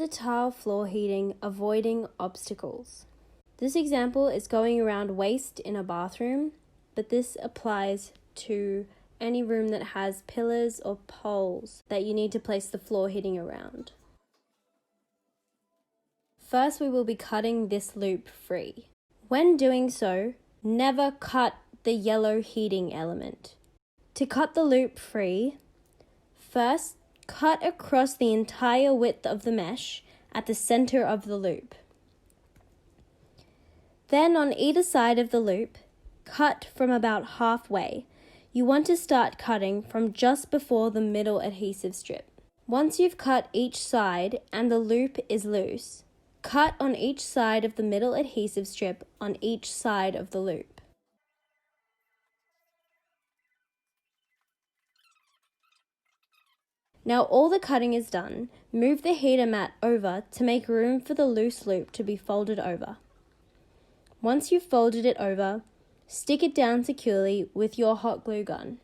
Under tile floor heating, avoiding obstacles. This example is going around waste in a bathroom, but this applies to any room that has pillars or poles that you need to place the floor heating around. First, we will be cutting this loop free. When doing so, never cut the yellow heating element. To cut the loop free, first cut across the entire width of the mesh at the center of the loop. Then on either side of the loop, cut from about halfway. You want to start cutting from just before the middle adhesive strip. Once you've cut each side and the loop is loose, cut on each side of the middle adhesive strip on each side of the loop. Now all the cutting is done, move the heater mat over to make room for the loose loop to be folded over. Once you've folded it over, stick it down securely with your hot glue gun.